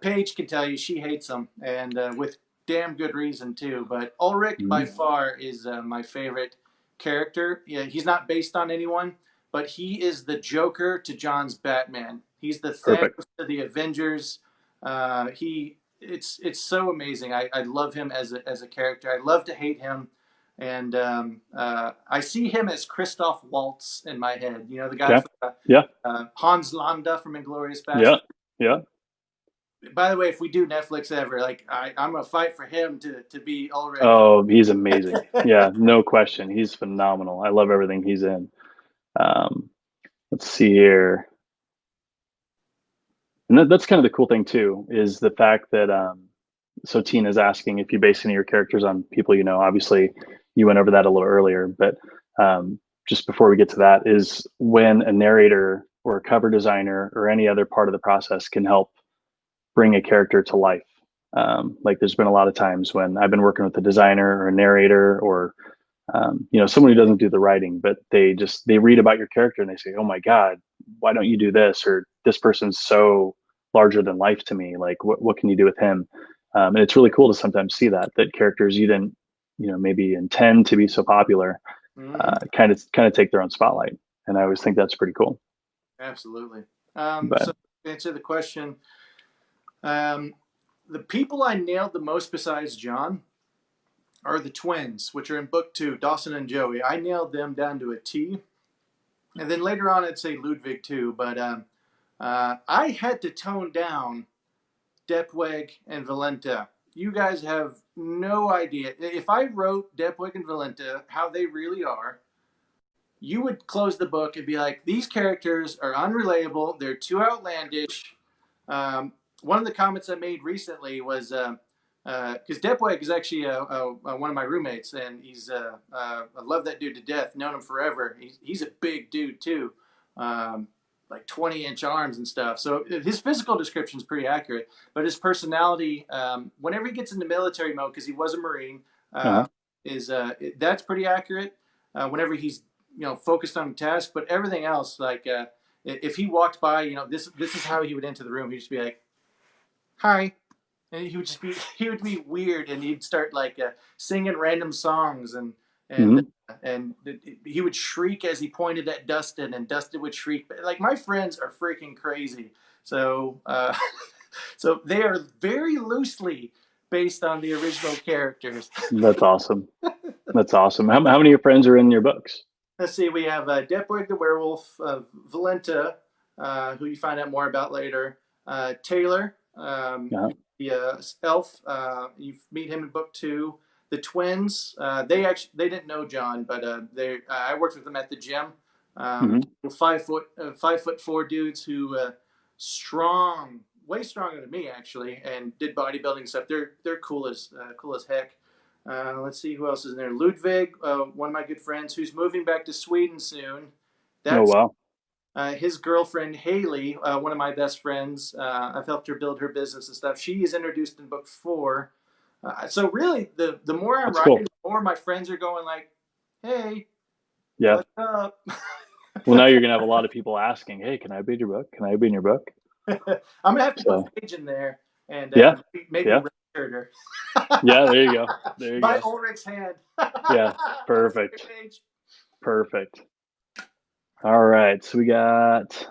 Paige can tell you she hates him, and with damn good reason too. But Ulrich by far is my favorite character. Yeah, he's not based on anyone, but he is the Joker to John's Batman. He's the Thanos Perfect. to the Avengers. It's so amazing. I love him as a character. I love to hate him. And I see him as Christoph Waltz in my head. You know, the guy Okay. from Yeah. Hans Landa from Inglourious Yeah. Basterds. Yeah. By the way, if we do Netflix ever, like I'm gonna fight for him to be Ulrich. Oh, he's amazing. Yeah, no question. He's phenomenal. I love everything he's in. Um, let's see here. And that's kind of the cool thing too, is the fact that so Tina's asking if you base any of your characters on people you know. Obviously, you went over that a little earlier, but just before we get to that, is when a narrator or a cover designer or any other part of the process can help bring a character to life. Like there's been a lot of times when I've been working with a designer or a narrator or someone who doesn't do the writing, but they read about your character and they say, "Oh my God, why don't you do this?" Or "This person's so larger than life to me. Like, what can you do with him?" And it's really cool to sometimes see that characters you didn't, maybe intend to be so popular, kind of take their own spotlight. And I always think that's pretty cool. Absolutely. But So to answer the question, the people I nailed the most besides John are the twins, which are in book 2, Dawson and Joey. I nailed them down to a T. And then later on, I'd say Ludwig too. But I had to tone down Depweg and Valenta. You guys have no idea. If I wrote Depweg and Valenta how they really are, you would close the book and be like, these characters are unrelatable. They're too outlandish. One of the comments I made recently was because Depweg is actually one of my roommates, and I love that dude to death. Known him forever. He's a big dude too, like 20-inch arms and stuff. So his physical description is pretty accurate, but his personality, whenever he gets into military mode, because he was a Marine, is that's pretty accurate. Whenever he's focused on the task, but everything else, like if he walked by, this is how he would enter the room. He'd just be like, "Hi," and he would be weird, and he'd start like singing random songs, and mhm. and he would shriek as he pointed at Dustin, and Dustin would shriek. Like my friends are freaking crazy, so so they are very loosely based on the original characters. That's awesome. That's awesome. How many of your friends are in your books? Let's see, we have Depwig the werewolf, Valenta, who you find out more about later, Taylor, Uh-huh. the elf. You meet him in book 2. The twins. They didn't know John, but I worked with them at the gym. Hmm. 5'4" dudes who strong, way stronger than me actually, and did bodybuilding stuff. They're cool as heck. Let's see who else is in there. Ludwig, one of my good friends, who's moving back to Sweden soon. Oh, That's wow. his girlfriend Haley, one of my best friends. I've helped her build her business and stuff. She is introduced in book 4. So really, the more I'm That's writing, cool. the more my friends are going like, "Hey, Yeah. what's up?" Well, now you're gonna have a lot of people asking, "Hey, can I be in your book? Can I be in your book?" I'm gonna have to So put Paige in there and yeah, maybe yeah, register her. yeah. There you go. There you By go. Ulrich's hand. Yeah, I'm sorry, perfect, Paige. perfect. All right, so we got.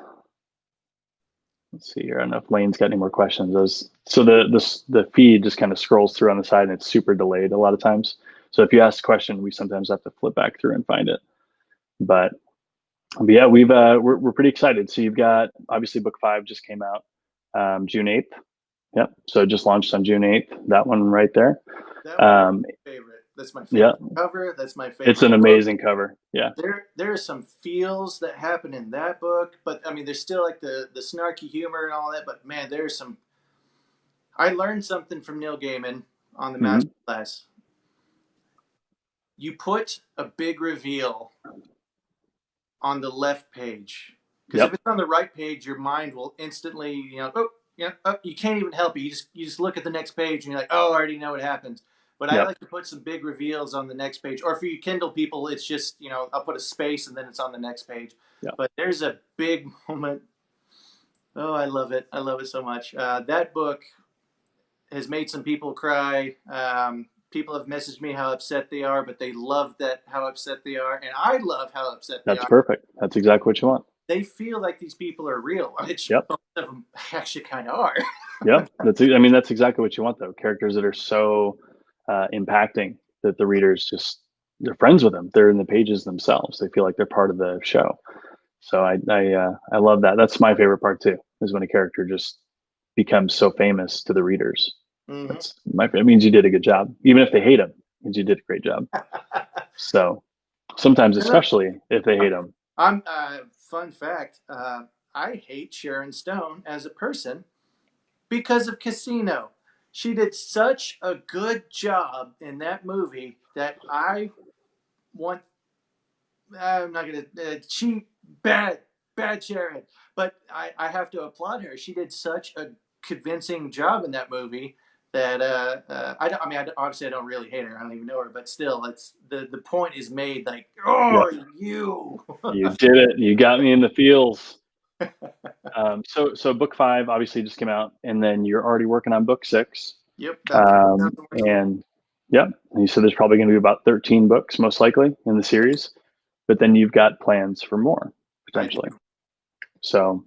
Let's see here. I don't know if Lane's got any more questions. So the feed just kind of scrolls through on the side, and it's super delayed a lot of times. So if you ask a question, we sometimes have to flip back through and find it. But yeah, we're pretty excited. So you've got obviously book 5 just came out June 8th. Yep. So it just launched on June 8th. That one right there. That one is my favorite. That's my favorite Yeah, cover. That's my favorite it's an book. amazing cover. Yeah. There are some feels that happen in that book, but I mean, there's still like the snarky humor and all that. But man, there's some. I learned something from Neil Gaiman on the Hmm. master class. You put a big reveal on the left page, because if Yep. it's on the right page, your mind will instantly, oh, yeah, oh, you can't even help it. You just look at the next page and you're like, oh, I already know what happens. But I Yep. like to put some big reveals on the next page. Or for you Kindle people, it's just, I'll put a space and then it's on the next page. Yep. But there's a big moment. Oh, I love it. I love it so much. That book has made some people cry. People have messaged me how upset they are, but they love that how upset they are, and I love how upset they That's are. perfect. That's exactly what you want. They feel like these people are real, which Yep. most of them actually kind of are. Yep. That's exactly what you want though. Characters that are so impacting that the readers just they're friends with them. They're in the pages themselves. They feel like they're part of the show. So I love that. That's my favorite part too. Is when a character just becomes so famous to the readers. Mm-hmm. That's it means you did a good job. Even if they hate him, it means you did a great job. So sometimes, especially if they hate him. I'm fun fact. I hate Sharon Stone as a person because of Casino. She did such a good job in that movie that I want. I'm not gonna cheap bad Sharon, but I have to applaud her. She did such a convincing job in that movie that I don't. I mean, obviously I don't really hate her. I don't even know her, but still, it's the point is made. Like, Yep. oh, you. You did it. You got me in the feels. So book 5 obviously just came out, and then you're already working on book 6. Yep, about 3,000 words long. And yep, and you said there's probably going to be about 13 books most likely in the series, but then you've got plans for more I do. potentially. So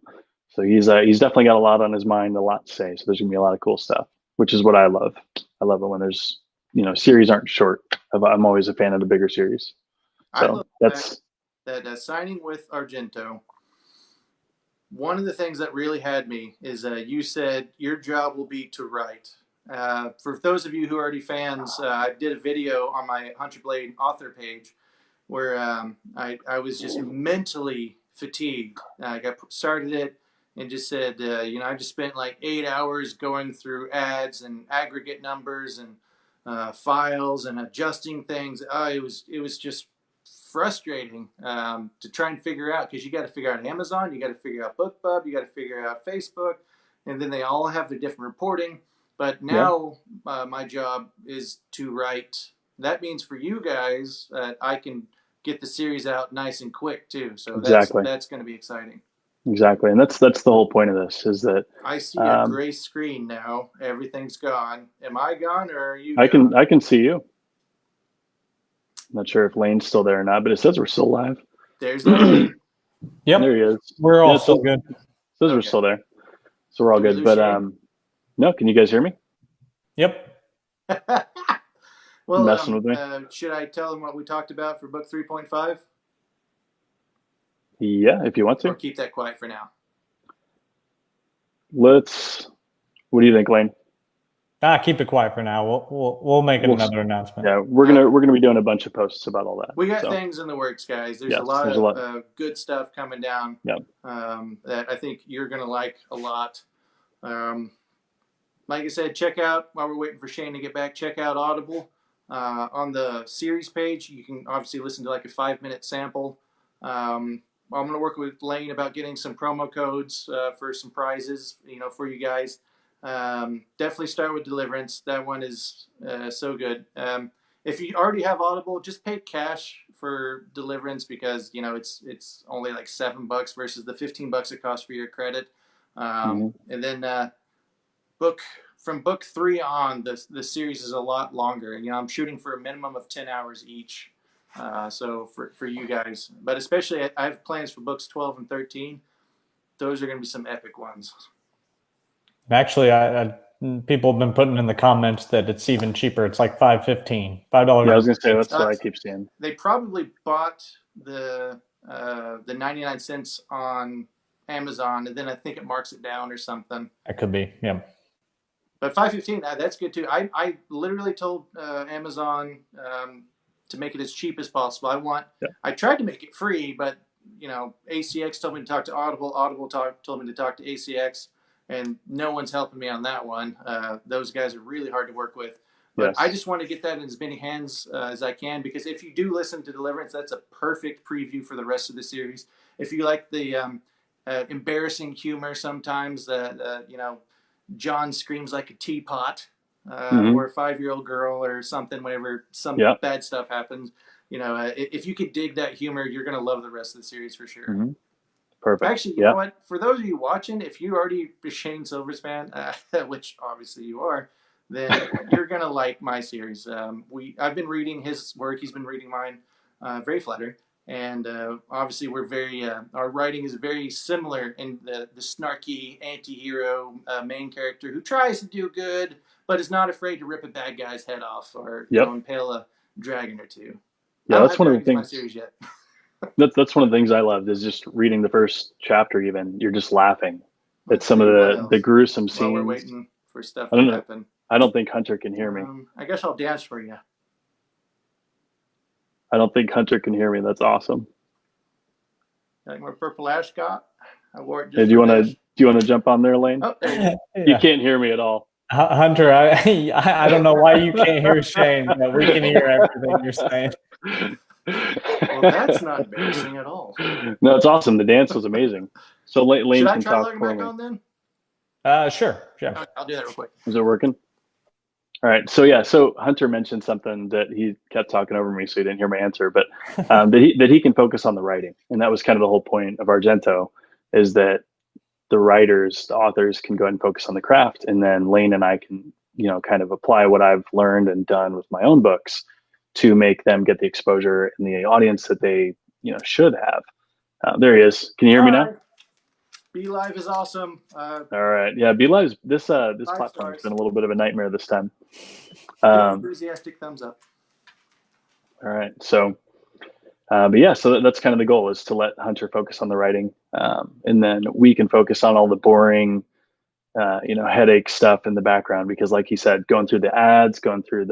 he's definitely got a lot on his mind, a lot to say. So there's gonna be a lot of cool stuff, which is what I love. I love it when there's series aren't short. I'm always a fan of the bigger series. I So love the fact that's that signing with Argento. One of the things that really had me is you said your job will be to write. For those of you who are already fans, I did a video on my Hunter Blain author page where I was just mentally fatigued. I got started it and just said, I just spent like 8 hours going through ads and aggregate numbers and files and adjusting things. It was just frustrating to try and figure out, because you got to figure out Amazon, you got to figure out BookBub, you got to figure out Facebook, and then they all have their different reporting. But yeah, now my job is to write. That means for you guys, I can get the series out nice and quick too. So that's exactly, going to be exciting. exactly, and that's the whole point of this is that I see a um, gray screen now. Everything's gone. Am I gone or are you I gone? can see you. Not sure if Lane's still there or not, but it says we're still live. There's There Lane. Yep, he is. we're Yeah, all it still good. says we're Okay. still there, so we're all Did we good. lose But Shayne? no, can you guys hear me? Yep. Well, Messing with me? should I tell them what we talked about for book 3.5, Yeah, if you want or to. keep that quiet for now? Let's. What do you think, Lane? Keep it quiet for now. We'll make We'll, another announcement. yeah, we're gonna be doing a bunch of posts about all that. We got So things in the works, guys. There's a yes, lot there's a of lot. good stuff coming down Yep. that I think you're going to like a lot. Um, like I said, check out, while we're waiting for Shayne to get back, check out Audible. On the series page, you can obviously listen to like a 5-minute sample. I'm going to work with Blain about getting some promo codes for some prizes, for you guys. Definitely start with Deliverance. That one is so good. If you already have Audible, just pay cash for Deliverance because it's only like $7 versus the $15 it costs for your credit. And then from book 3 on, the series is a lot longer. I'm shooting for a minimum of 10 hours each. So for you guys, but especially I have plans for books 12 and 13. Those are going to be some epic ones. Actually, people have been putting in the comments that it's even cheaper. It's like $5.15. $5. Yeah, I was gonna say that's what I keep seeing. They probably bought the 99 cents on Amazon, and then I think it marks it down or something. That could be, yeah. But $5.15, that's good too. I literally told Amazon to make it as cheap as possible. I tried to make it free, but ACX told me to talk to Audible. Audible told me to talk to ACX, and no one's helping me on that one. Those guys are really hard to work with. But I just want to get that in as many hands as I can, because if you do listen to Deliverance, that's a perfect preview for the rest of the series. If you like the embarrassing humor sometimes, John screams like a teapot, or a 5-year-old girl or something whenever some bad stuff happens. If you could dig that humor, you're going to love the rest of the series for sure. Perfect. Actually, you know what? For those of you watching, if you already a Shayne Silver's fan, which obviously you are, then you're going to like my series. I've been reading his work. He's been reading mine. Very flattered. And obviously, we're our writing is very similar in the snarky anti-hero main character who tries to do good, but is not afraid to rip a bad guy's head off or impale a dragon or two. Yeah, that's one of the things. My series yet. That's one of the things I loved is just reading the first chapter. Even you're just laughing at some of the gruesome scenes. While we're waiting for stuff to happen. I don't think Hunter can hear me. I guess I'll dance for you. I don't think Hunter can hear me. That's awesome. Got more purple ascot. I wore it just. Hey, do you want to jump on there, Lane? Oh, there you You can't hear me at all. Hunter, I don't know why you can't hear Shayne, but we can hear everything you're saying. Well, that's not embarrassing at all. No, it's awesome. The dance was amazing. So Lane can talk for me. Should I try logging back on then? Sure. Yeah. I'll do that real quick. Is it working? All right. So Hunter mentioned something that he kept talking over me, so he didn't hear my answer, but that he can focus on the writing, and that was kind of the whole point of Argento, is that the authors can go ahead and focus on the craft, and then Lane and I can kind of apply what I've learned and done with my own books to make them get the exposure in the audience that they should have. There he is. Can you hear me now? Be Live is awesome. All right. Yeah, Be Live. This platform has been a little bit of a nightmare this time. Enthusiastic thumbs up. All right. So, but yeah, so that's kind of the goal, is to let Hunter focus on the writing, and then we can focus on all the boring, headache stuff in the background. Because, like he said, going through the ads, going through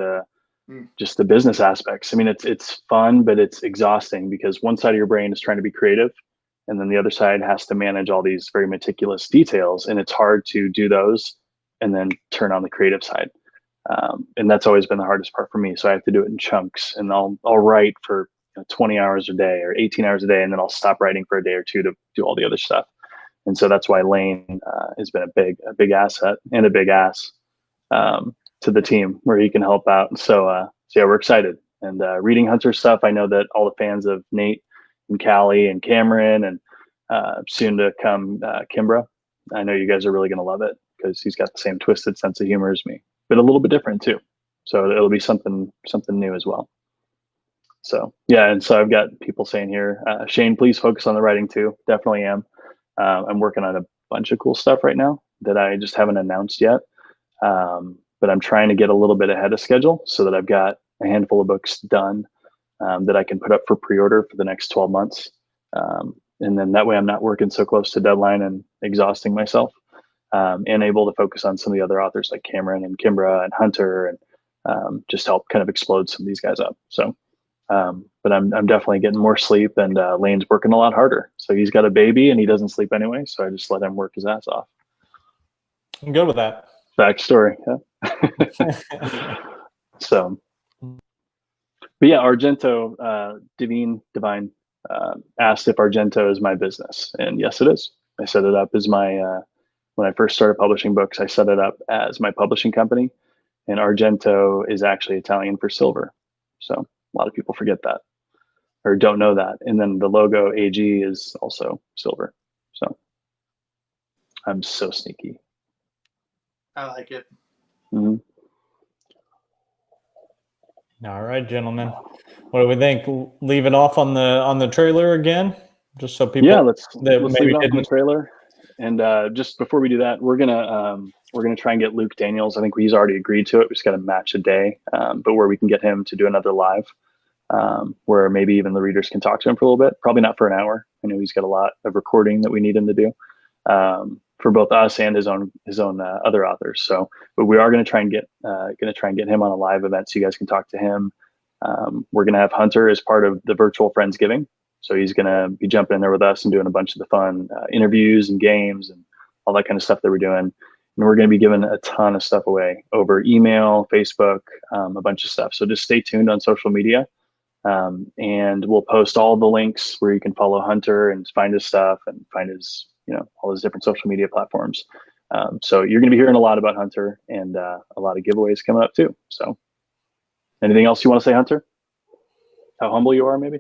just the business aspects. I mean, it's fun, but it's exhausting because one side of your brain is trying to be creative, and then the other side has to manage all these very meticulous details, and it's hard to do those and then turn on the creative side. And that's always been the hardest part for me. So I have to do it in chunks, and I'll write for 20 hours a day or 18 hours a day, and then I'll stop writing for a day or two to do all the other stuff. And so that's why Lane has been a big asset and a big ass to the team, where he can help out. So yeah, we're excited. And reading Hunter stuff, I know that all the fans of Nate and Callie and Cameron and soon to come Kimbra, I know you guys are really going to love it, because he's got the same twisted sense of humor as me, but a little bit different too. So it'll be something new as well. So yeah, and so I've got people saying here, Shayne, please focus on the writing too. Definitely am. I'm working on a bunch of cool stuff right now that I just haven't announced yet. But I'm trying to get a little bit ahead of schedule so that I've got a handful of books done that I can put up for pre-order for the next 12 months. And then that way I'm not working so close to deadline and exhausting myself, and able to focus on some of the other authors like Cameron and Kimbra and Hunter, and just help kind of explode some of these guys up. So, but I'm definitely getting more sleep, and Lane's working a lot harder. So he's got a baby and he doesn't sleep anyway. So I just let him work his ass off. I'm good with that. Backstory. Yeah. So, but yeah, Argento, Divine asked if Argento is my business, and yes, it is. I set it up as my, when I first started publishing books, I set it up as my publishing company, and Argento is actually Italian for silver. So a lot of people forget that. or don't know that. And then the logo AG is also silver. So I'm so sneaky. I like it. Mm-hmm. All right, gentlemen. What do we think? Leave it off on the trailer again, just so people Let's that leave maybe it off on the didn't. trailer. And just before we do that, we're gonna try and get Luke Daniels. I think he's already agreed to it. We just got to match a day, but where we can get him to do another live, where maybe even the readers can talk to him for a little bit. Probably not for an hour. I know he's got a lot of recording that we need him to do, for both us and his own other authors. So, but we are going to try and get him on a live event so you guys can talk to him. We're going to have Hunter as part of the virtual Friendsgiving. So he's going to be jumping in there with us and doing a bunch of the fun interviews and games and all that kind of stuff that we're doing. And we're going to be giving a ton of stuff away over email, Facebook, a bunch of stuff. So just stay tuned on social media. And we'll post all the links where you can follow Hunter and find his stuff and find his, all his different social media platforms. So you're going to be hearing a lot about Hunter and a lot of giveaways coming up too. So anything else you want to say, Hunter? How humble you are, maybe?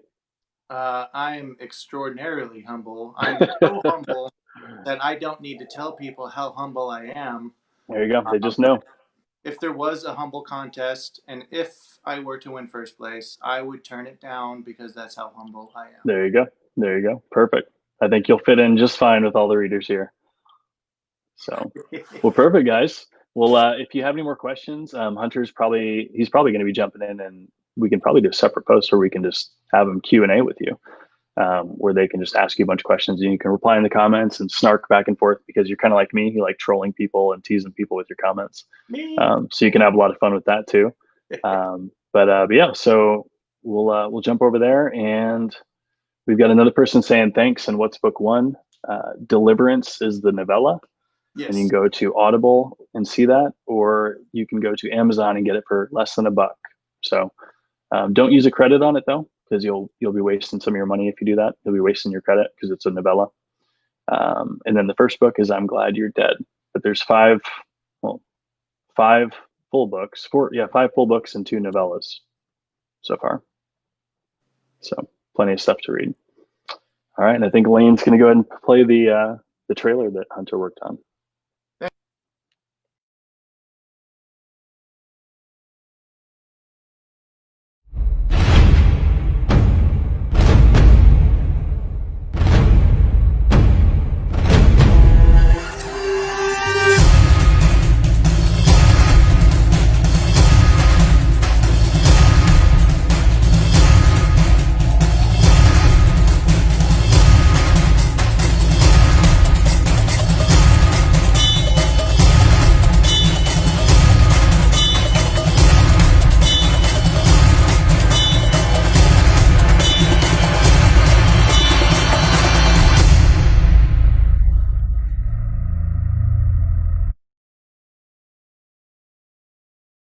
I'm extraordinarily humble. I'm so humble that I don't need to tell people how humble I am. There you go. They just know. If there was a humble contest and if I were to win first place, I would turn it down because that's how humble I am. There you go. There you go. Perfect. I think you'll fit in just fine with all the readers here. So, well, perfect, guys. Well, if you have any more questions, Hunter's he's probably going to be jumping in, and we can probably do a separate post where we can just have him Q&A with you, where they can just ask you a bunch of questions and you can reply in the comments and snark back and forth because you're kind of like me. You like trolling people and teasing people with your comments. So you can have a lot of fun with that too. But yeah, so we'll jump over there, and we've got another person saying thanks. And what's book one? Deliverance is the novella. Yes. And you can go to Audible and see that, or you can go to Amazon and get it for less than $1. So don't use a credit on it though, because you'll be wasting some of your money if you do that. You'll be wasting your credit because it's a novella. And then the first book is I'm Glad You're Dead. But there's five full books, five full books and 2 novellas so far. So plenty of stuff to read. All right, and I think Lane's going to go ahead and play the trailer that Hunter worked on.